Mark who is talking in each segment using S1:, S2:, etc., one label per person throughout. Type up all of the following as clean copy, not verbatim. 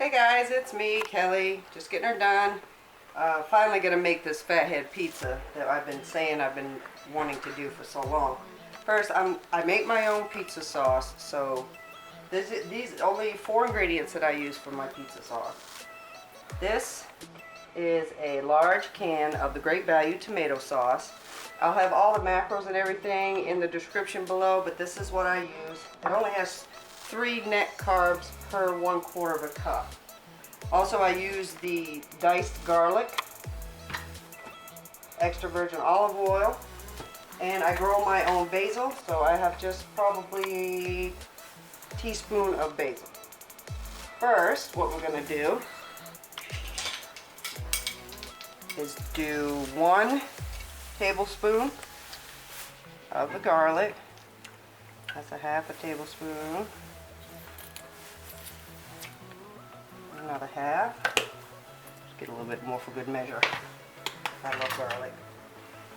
S1: Hey guys, it's me, Kelly. Just getting her done. Finally gonna make this Fathead pizza that I've been saying I've been wanting to do for so long. First, I make my own pizza sauce, so these only 4 ingredients that I use for my pizza sauce. This is a large can of the Great Value tomato sauce. I'll have all the macros and everything in the description below, but this is what I use. It only has 3 net carbs per 1/4 of a cup. Also, I use the diced garlic, extra virgin olive oil, and I grow my own basil, so I have just probably a teaspoon of basil. First, what we're going to do is do 1 tablespoon of the garlic. That's a half a tablespoon. Another half. Just get a little bit more for good measure. I love garlic.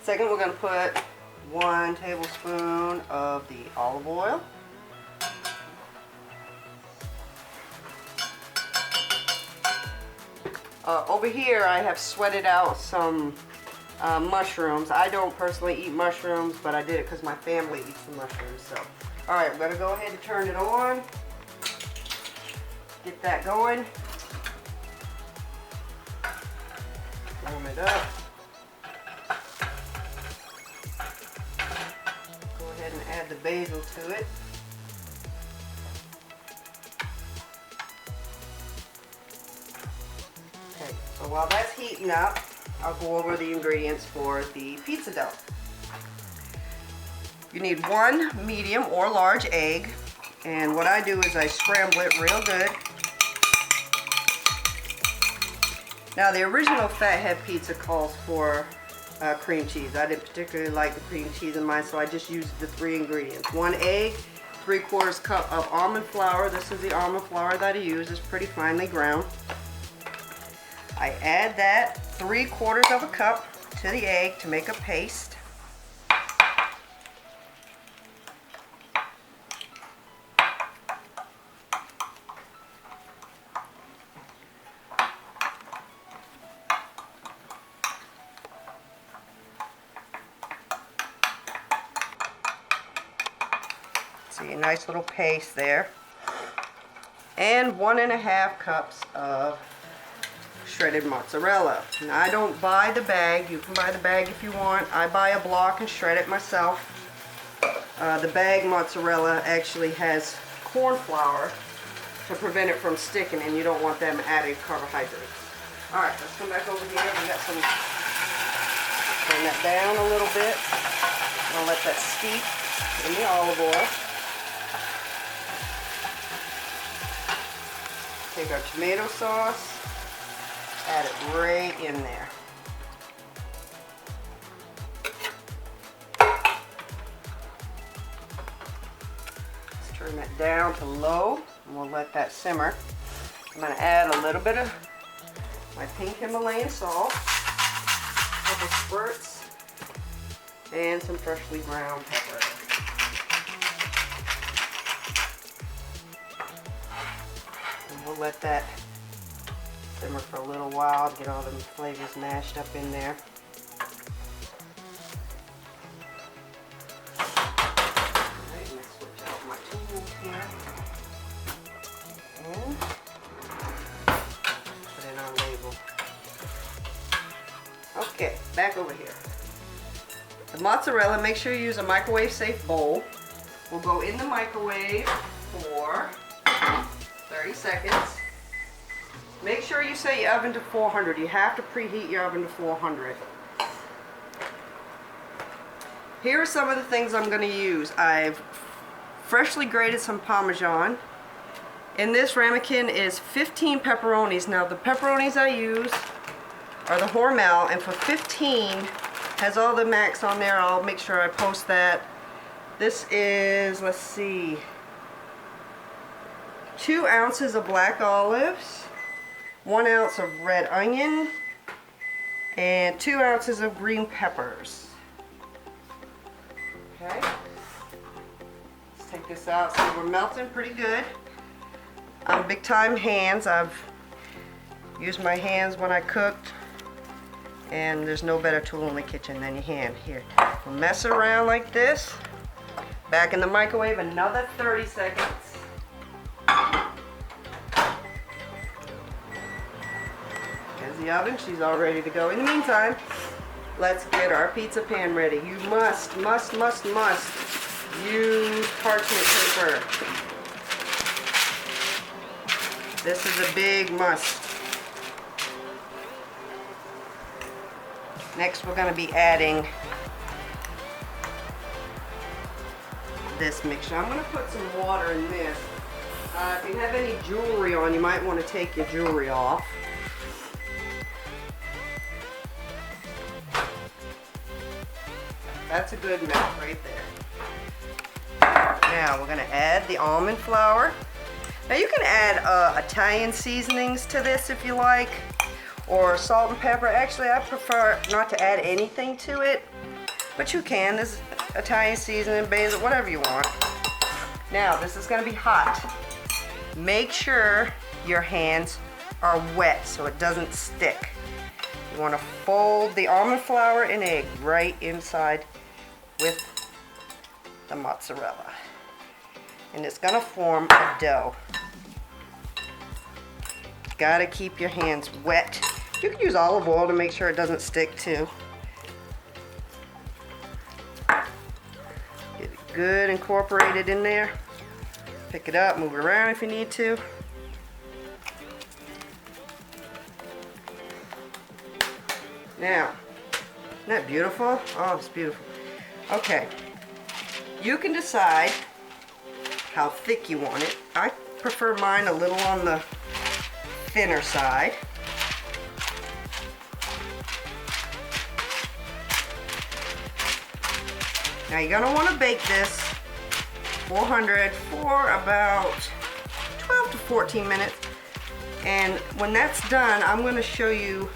S1: Second, we're going to put 1 tablespoon of the olive oil. Over here, I have sweated out some mushrooms. I don't personally eat mushrooms, but I did it because my family eats the mushrooms. So, all right, I'm going to go ahead and turn it on. Get that going. Warm it up. Go ahead and add the basil to it. Okay, so while that's heating up, I'll go over the ingredients for the pizza dough. You need 1 medium or large egg, and what I do is I scramble it real good. Now, the original Fathead pizza calls for cream cheese. I didn't particularly like the cream cheese in mine, so I just used the 3 ingredients. 1 egg, 3/4 cup of almond flour. This is the almond flour that I use. It's pretty finely ground. I add that 3/4 of a cup to the egg to make a paste. See, a nice little paste there. And 1½ cups of shredded mozzarella. Now, I don't buy the bag. You can buy the bag if you want. I buy a block and shred it myself. The bag mozzarella actually has corn flour to prevent it from sticking, and you don't want them added carbohydrates. All right, let's come back over here. We got some. Turn that down a little bit. I'll let that steep in the olive oil. Take our tomato sauce. Add it right in there. Let's turn that down to low, and we'll let that simmer. I'm going to add a little bit of my pink Himalayan salt, a couple squirts, and some freshly ground pepper. And we'll let that simmer for a little while to get all the flavors mashed up in there. Alright, let's switch out my tools here. And put in our label. Okay, back over here. The mozzarella, make sure you use a microwave safe bowl. We'll go in the microwave for 30 seconds. Make sure you set your oven to 400. You have to preheat your oven to 400. Here are some of the things I'm going to use. I've freshly grated some Parmesan. In this ramekin is 15 pepperonis. Now, the pepperonis I use are the Hormel, and for 15 has all the max on there. I'll make sure I post that. This is, let's see, 2 ounces of black olives, 1 ounce of red onion, and 2 ounces of green peppers. Okay, let's take this out. So we're melting pretty good. Big time hands. I've Use my hands when I cooked, and there's no better tool in the kitchen than your hand. Here, we'll mess it around like this. Back in the microwave another 30 seconds. There's the oven, she's all ready to go. In the meantime, let's get our pizza pan ready. You must use parchment paper. This is a big must. Next, we're going to be adding this mixture. I'm going to put some water in this. If you have any jewelry on, you might want to take your jewelry off. That's a good melt right there. Now we're going to add the almond flour. Now you can add Italian seasonings to this if you like, or salt and pepper. Actually, I prefer not to add anything to it, but you can. There's Italian seasoning, basil, whatever you want. Now this is going to be hot. Make sure your hands are wet so it doesn't stick. You want to fold the almond flour and egg right inside with the mozzarella, and it's going to form a dough. Gotta keep your hands wet. You can use olive oil to make sure it doesn't stick too. Get it good incorporated in there. Pick it up, move it around if you need to. Now, isn't that beautiful? Oh, it's beautiful. Okay, you can decide how thick you want it. I prefer mine a little on the thinner side. Now you're going to want to bake this 400 for about 12 to 14 minutes. And when that's done, I'm going to show you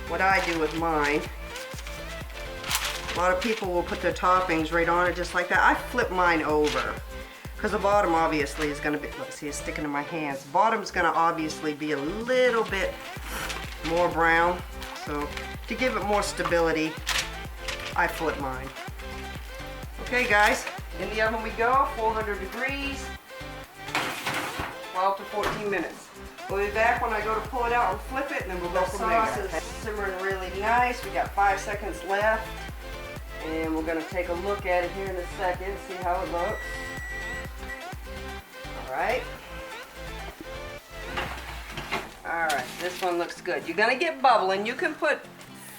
S1: what I do with mine. A lot of people will put their toppings right on it just like that. I flip mine over because the bottom obviously is going to be, look, see, it's sticking to my hands. The bottom's going to obviously be a little bit more brown. So to give it more stability, I flip mine. Okay guys, in the oven we go, 400 degrees, 12 to 14 minutes. We'll be back when I go to pull it out and flip it, and then we'll go from there. The sauce is simmering really nice. We got 5 seconds left, and we're going to take a look at it here in a second, see how it looks. Alright. Alright, this one looks good. You're going to get bubbling. You can put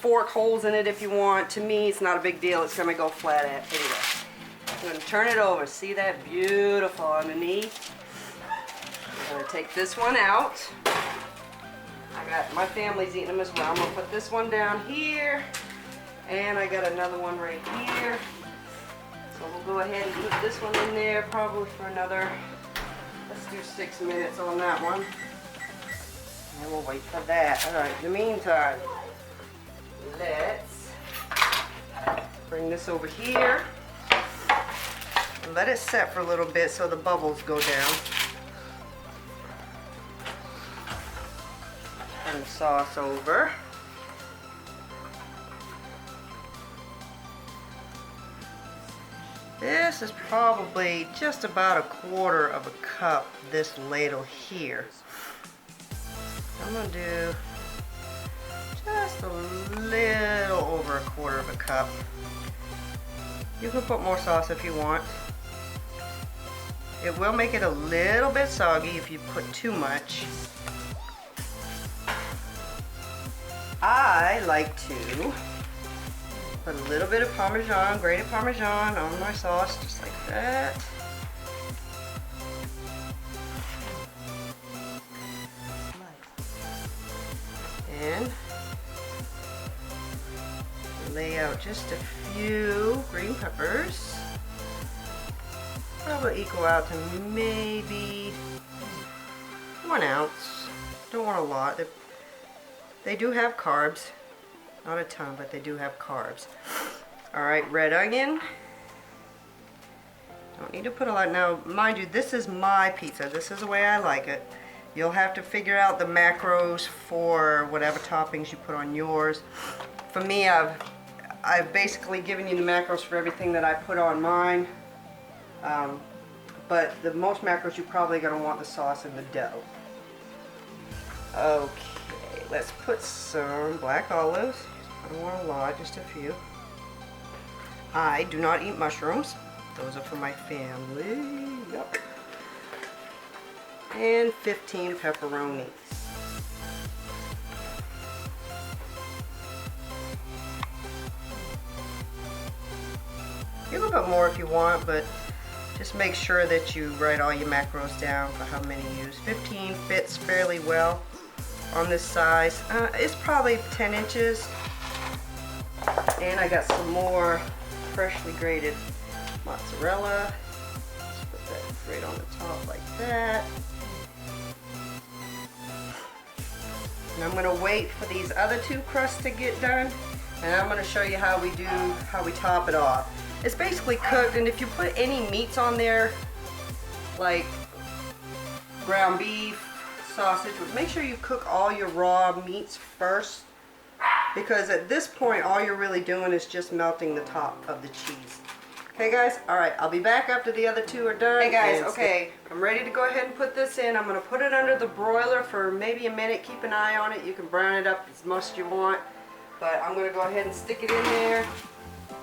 S1: fork holes in it if you want. To me, it's not a big deal. It's going to go flat anyway. I'm going to turn it over. See that? Beautiful underneath. I'm going to take this one out. I got my family's eating them as well. I'm going to put this one down here, and I got another one right here. So we'll go ahead and put this one in there probably for another, let's do 6 minutes on that one. And we'll wait for that. Alright, in the meantime, let's bring this over here and let it set for a little bit so the bubbles go down. Turn the sauce over. This is probably just about 1/4 of a cup, this ladle here. I'm going to do just a little over 1/4 of a cup. You can put more sauce if you want. It will make it a little bit soggy if you put too much. I like to put a little bit of Parmesan, grated Parmesan on my sauce, just like that. And lay out just a few green peppers. Probably equal out to maybe 1 ounce. Don't want a lot. They do have carbs. Not a ton, but they do have carbs. Alright, red onion. Don't need to put a lot. Now, mind you, this is my pizza. This is the way I like it. You'll have to figure out the macros for whatever toppings you put on yours. For me, I've basically given you the macros for everything that I put on mine. But the most macros, you're probably going to want the sauce and the dough. Okay, let's put some black olives. I don't want a lot, just a few. I do not eat mushrooms. Those are for my family. Yep. And 15 pepperonis. A little bit more if you want, but just make sure that you write all your macros down for how many you use. 15 fits fairly well on this size. It's probably 10 inches. And I got some more freshly grated mozzarella. Just put that right on the top like that. And I'm gonna wait for these other two crusts to get done, and I'm gonna show you how we top it off. It's basically cooked, and if you put any meats on there, like ground beef, sausage, make sure you cook all your raw meats first, because at this point all you're really doing is just melting the top of the cheese. Okay guys, alright, I'll be back after the other two are done. Hey guys, okay, I'm ready to go ahead and put this in. I'm going to put it under the broiler for maybe a minute. Keep an eye on it. You can brown it up as much as you want. But I'm going to go ahead and stick it in there.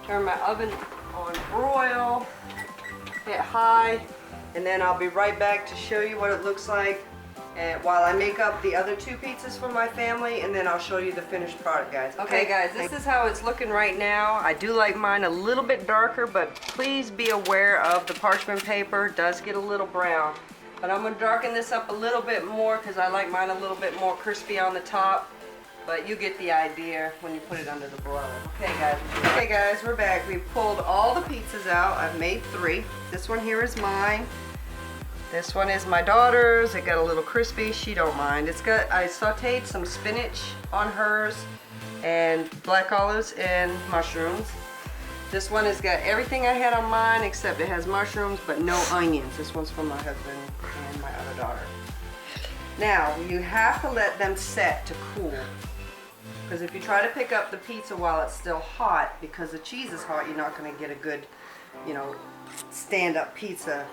S1: Turn my oven on broil. Hit high. And then I'll be right back to show you what it looks like. And while I make up the other two pizzas for my family, and then I'll show you the finished product, guys. Okay guys, this is how it's looking right now. I do like mine a little bit darker, but please be aware of the parchment paper. It does get a little brown. But I'm going to darken this up a little bit more because I like mine a little bit more crispy on the top. But you get the idea when you put it under the broiler. Okay guys, we're back. We've pulled all the pizzas out. I've made 3. This one here is mine. This one is my daughter's. It got a little crispy. She don't mind. I sauteed some spinach on hers and black olives and mushrooms. This one has got everything I had on mine except it has mushrooms but no onions. This one's for my husband and my other daughter. Now, you have to let them set to cool. Because if you try to pick up the pizza while it's still hot, because the cheese is hot, you're not going to get a good, stand-up pizza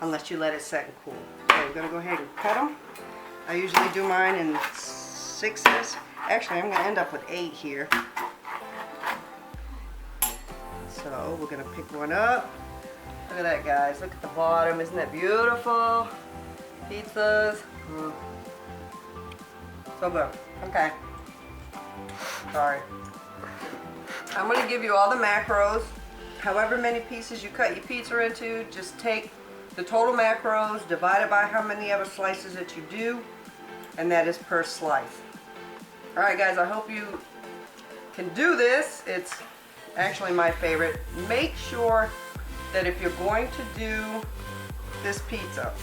S1: unless you let it set and cool. Okay, I'm going to go ahead and cut them. I usually do mine in 6s. Actually, I'm going to end up with 8 here. So, we're going to pick one up. Look at that, guys. Look at the bottom. Isn't that beautiful? Pizzas. So good. Okay. Sorry. I'm going to give you all the macros. However many pieces you cut your pizza into, just take the total macros, divide it by how many other slices that you do, and that is per slice. Alright guys, I hope you can do this. It's actually my favorite. Make sure that if you're going to do this pizza,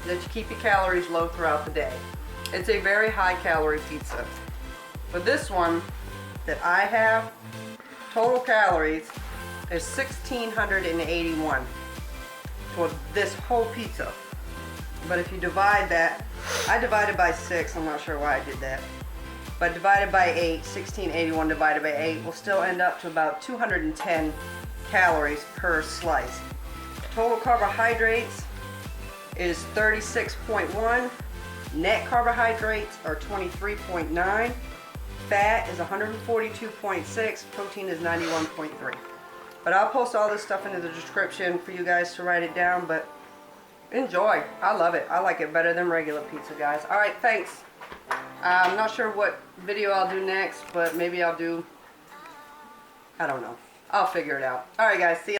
S1: that you keep your calories low throughout the day. It's a very high calorie pizza. For this one that I have, total calories is 1,681 for this whole pizza. But if you divide that, I divided by 6, I'm not sure why I did that. But divided by 8, 1681 divided by 8 will still end up to about 210 calories per slice. Total carbohydrates is 36.1. Net carbohydrates are 23.9. Fat is 142.6. Protein is 91.3. But I'll post all this stuff into the description for you guys to write it down. But enjoy. I love it. I like it better than regular pizza, guys. Alright, thanks. I'm not sure what video I'll do next, but maybe I'll do, I don't know. I'll figure it out. Alright guys, see you later.